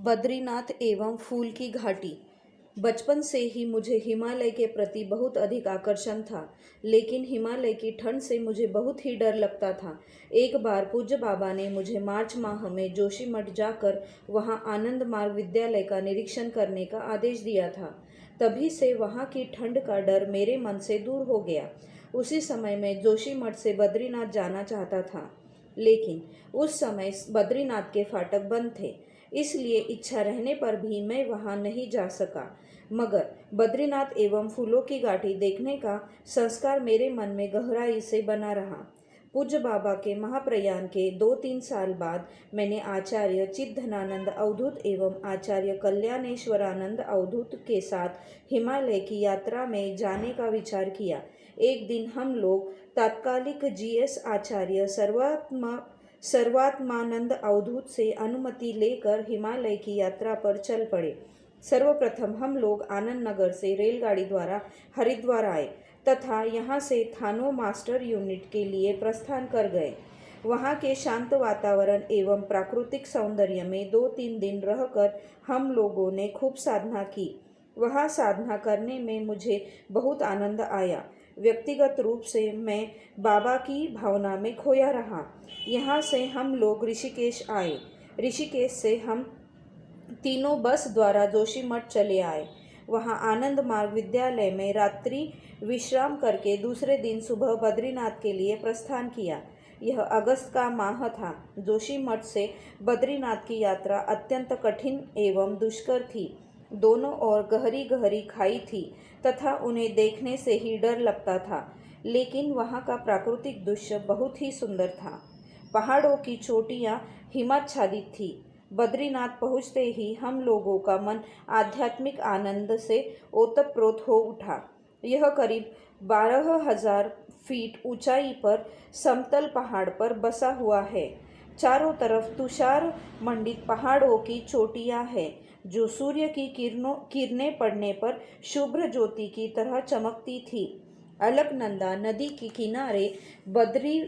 बद्रीनाथ एवं फूल की घाटी। बचपन से ही मुझे हिमालय के प्रति बहुत अधिक आकर्षण था, लेकिन हिमालय की ठंड से मुझे बहुत ही डर लगता था। एक बार पूज्य बाबा ने मुझे मार्च माह में जोशीमठ जाकर वहां आनंद मार्ग विद्यालय का निरीक्षण करने का आदेश दिया था। तभी से वहां की ठंड का डर मेरे मन से दूर हो गया। उसी समय मैं जोशीमठ से बद्रीनाथ जाना चाहता था, लेकिन उस समय बद्रीनाथ के फाटक बंद थे, इसलिए इच्छा रहने पर भी मैं वहां नहीं जा सका। मगर बद्रीनाथ एवं फूलों की घाटी देखने का संस्कार मेरे मन में गहराई से बना रहा। पूज्य बाबा के महाप्रयाण के 2-3 साल बाद मैंने आचार्य चिद्धनानंद अवधूत एवं आचार्य कल्याणेश्वरानंद अवधूत के साथ हिमालय की यात्रा में जाने का विचार किया। एक दिन हम लोग तात्कालिक जीएस आचार्य सर्वात्मानंद अवधूत से अनुमति लेकर हिमालय की यात्रा पर चल पड़े। सर्वप्रथम हम लोग आनंद नगर से रेलगाड़ी द्वारा हरिद्वार आए तथा यहाँ से थानो मास्टर यूनिट के लिए प्रस्थान कर गए। वहाँ के शांत वातावरण एवं प्राकृतिक सौंदर्य में 2-3 दिन रहकर हम लोगों ने खूब साधना की। वहाँ साधना करने में मुझे बहुत आनंद आया। व्यक्तिगत रूप से मैं बाबा की भावना में खोया रहा। यहाँ से हम लोग ऋषिकेश आए। ऋषिकेश से हम तीनों बस द्वारा जोशीमठ चले आए। वहाँ आनंद मार्ग विद्यालय में रात्रि विश्राम करके दूसरे दिन सुबह बद्रीनाथ के लिए प्रस्थान किया। यह अगस्त का माह था। जोशीमठ से बद्रीनाथ की यात्रा अत्यंत कठिन एवं दुष्कर थी। दोनों ओर गहरी गहरी खाई थी तथा उन्हें देखने से ही डर लगता था, लेकिन वहाँ का प्राकृतिक दृश्य बहुत ही सुंदर था। पहाड़ों की चोटियाँ हिमाच्छादित थी। बद्रीनाथ पहुँचते ही हम लोगों का मन आध्यात्मिक आनंद से ओतप्रोत हो उठा। यह करीब 12,000 फीट ऊंचाई पर समतल पहाड़ पर बसा हुआ है। चारों तरफ तुषार मंडित पहाड़ों की चोटियां हैं, जो सूर्य की किरणें पड़ने पर शुभ्र ज्योति की तरह चमकती थी। अलकनंदा नदी के किनारे बद्री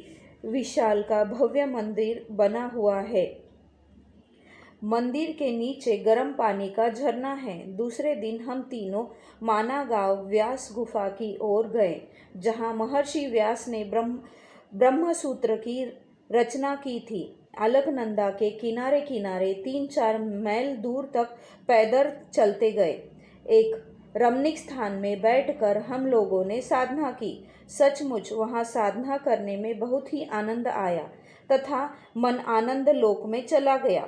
विशाल का भव्य मंदिर बना हुआ है। मंदिर के नीचे गर्म पानी का झरना है। दूसरे दिन हम तीनों माना गांव व्यास गुफा की ओर गए, जहां महर्षि व्यास ने ब्रह्मसूत्र की रचना की थी। अलकनंदा के किनारे किनारे 3-4 मैल दूर तक पैदल चलते गए। एक रमणीक स्थान में बैठकर हम लोगों ने साधना की। सचमुच वहाँ साधना करने में बहुत ही आनंद आया तथा मन आनंद लोक में चला गया।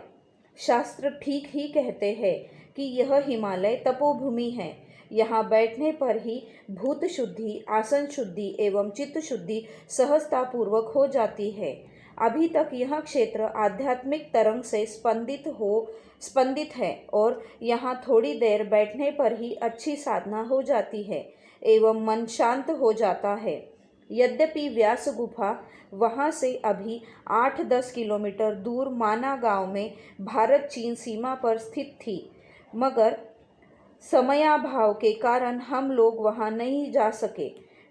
शास्त्र ठीक ही कहते हैं कि यह हिमालय तपोभूमि है। यहाँ बैठने पर ही भूत शुद्धि, आसन शुद्धि एवं चित्त शुद्धि सहजतापूर्वक हो जाती है। अभी तक यह क्षेत्र आध्यात्मिक तरंग से स्पंदित है और यहाँ थोड़ी देर बैठने पर ही अच्छी साधना हो जाती है एवं मन शांत हो जाता है। यद्यपि व्यास गुफा वहाँ से अभी 8-10 किलोमीटर दूर माना गांव में भारत चीन सीमा पर स्थित थी, मगर समयाभाव के कारण हम लोग वहाँ नहीं जा सके।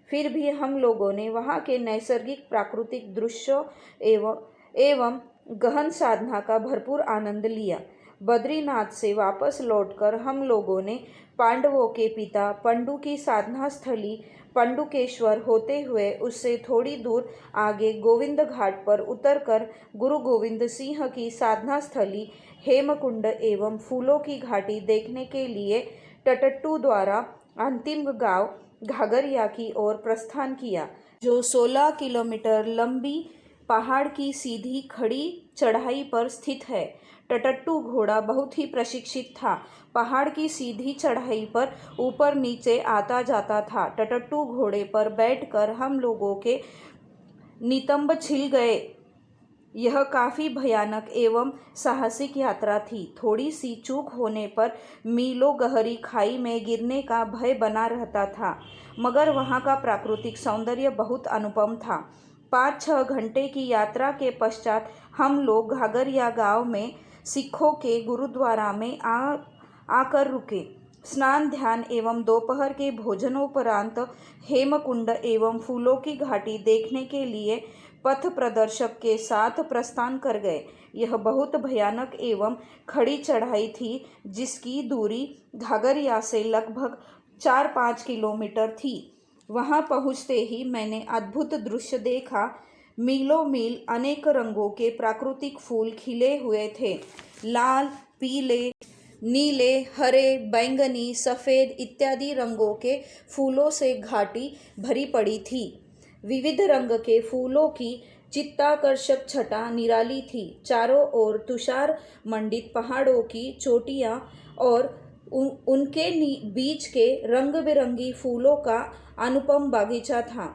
फिर भी हम लोगों ने वहाँ के नैसर्गिक प्राकृतिक दृश्यों एवं गहन साधना का भरपूर आनंद लिया। बद्रीनाथ से वापस लौटकर हम लोगों ने पांडवों के पिता पंडु की साधना स्थली पंडुकेश्वर होते हुए उससे थोड़ी दूर आगे गोविंद घाट पर उतरकर गुरु गोविंद सिंह की साधना स्थली हेमकुंड एवं फूलों की घाटी देखने के लिए टटट्टू द्वारा अंतिम गांव घाघरिया की ओर प्रस्थान किया, जो 16 किलोमीटर लंबी पहाड़ की सीधी खड़ी चढ़ाई पर स्थित है। टटट्टू घोड़ा बहुत ही प्रशिक्षित था। पहाड़ की सीधी चढ़ाई पर ऊपर नीचे आता जाता था। टटट्टू घोड़े पर बैठकर हम लोगों के नितंब छिल गए। यह काफ़ी भयानक एवं साहसिक यात्रा थी। थोड़ी सी चूक होने पर मीलों गहरी खाई में गिरने का भय बना रहता था, मगर वहाँ का प्राकृतिक सौंदर्य बहुत अनुपम था। 5-6 घंटे की यात्रा के पश्चात हम लोग घाघरिया गांव में सिखों के गुरुद्वारा में आकर रुके। स्नान ध्यान एवं दोपहर के भोजनोपरांत हेमकुंड एवं फूलों की घाटी देखने के लिए पथ प्रदर्शक के साथ प्रस्थान कर गए। यह बहुत भयानक एवं खड़ी चढ़ाई थी, जिसकी दूरी घाघरिया से लगभग 4-5 किलोमीटर थी। वहां पहुंचते ही मैंने अद्भुत दृश्य देखा। मीलों मील अनेक रंगों के प्राकृतिक फूल खिले हुए थे। लाल, पीले, नीले, हरे, बैंगनी, सफ़ेद इत्यादि रंगों के फूलों से घाटी भरी पड़ी थी। विविध रंग के फूलों की चित्ताकर्षक छटा निराली थी। चारों ओर तुषार मंडित पहाड़ों की चोटियां और उनके बीच के रंग बिरंगी फूलों का अनुपम बागीचा था।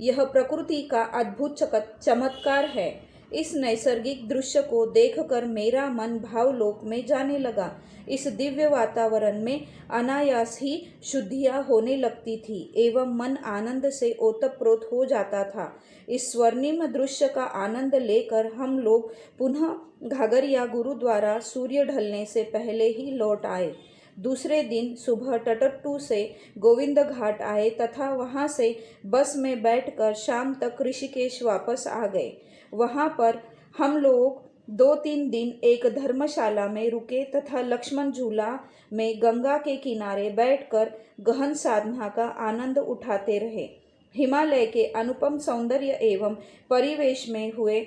यह प्रकृति का अद्भुत चमत्कार है। इस नैसर्गिक दृश्य को देखकर मेरा मन भावलोक में जाने लगा। इस दिव्य वातावरण में अनायास ही शुद्धियाँ होने लगती थी एवं मन आनंद से ओतप्रोत हो जाता था। इस स्वर्णिम दृश्य का आनंद लेकर हम लोग पुनः घाघरिया गुरुद्वारा सूर्य ढलने से पहले ही लौट आए। दूसरे दिन सुबह टटट्टू से गोविंद घाट आए तथा वहां से बस में बैठकर शाम तक ऋषिकेश वापस आ गए। वहां पर हम लोग 2-3 दिन एक धर्मशाला में रुके तथा लक्ष्मण झूला में गंगा के किनारे बैठकर गहन साधना का आनंद उठाते रहे। हिमालय के अनुपम सौंदर्य एवं परिवेश में हुए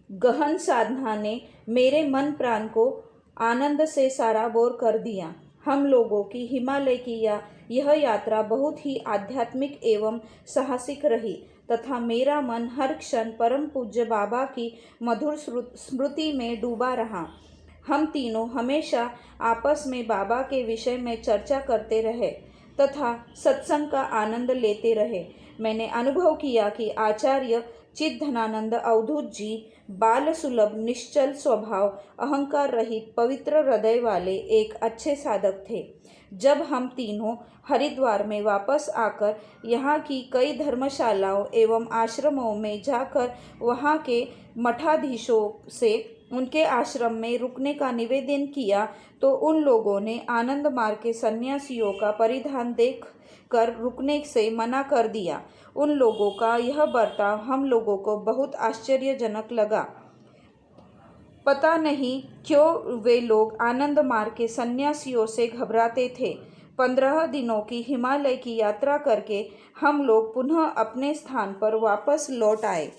गहन साधना ने मेरे मन प्राण को आनंद से सराबोर कर दिया। हम लोगों की हिमालय की यह यात्रा बहुत ही आध्यात्मिक एवं साहसिक रही तथा मेरा मन हर क्षण परम पूज्य बाबा की मधुर स्मृति में डूबा रहा। हम तीनों हमेशा आपस में बाबा के विषय में चर्चा करते रहे तथा सत्संग का आनंद लेते रहे। मैंने अनुभव किया कि आचार्य चिद्घनानंद अवधूत जी बाल सुलभ, निश्चल स्वभाव, अहंकार रहित, पवित्र हृदय वाले एक अच्छे साधक थे। जब हम तीनों हरिद्वार में वापस आकर यहाँ की कई धर्मशालाओं एवं आश्रमों में जाकर वहाँ के मठाधीशों से उनके आश्रम में रुकने का निवेदन किया तो उन लोगों ने आनंद मार्ग के सन्यासियों का परिधान देख कर रुकने से मना कर दिया। उन लोगों का यह बर्ताव हम लोगों को बहुत आश्चर्यजनक लगा। पता नहीं क्यों वे लोग आनंद मार्ग के सन्यासियों से घबराते थे। 15 दिनों की हिमालय की यात्रा करके हम लोग पुनः अपने स्थान पर वापस लौट आए।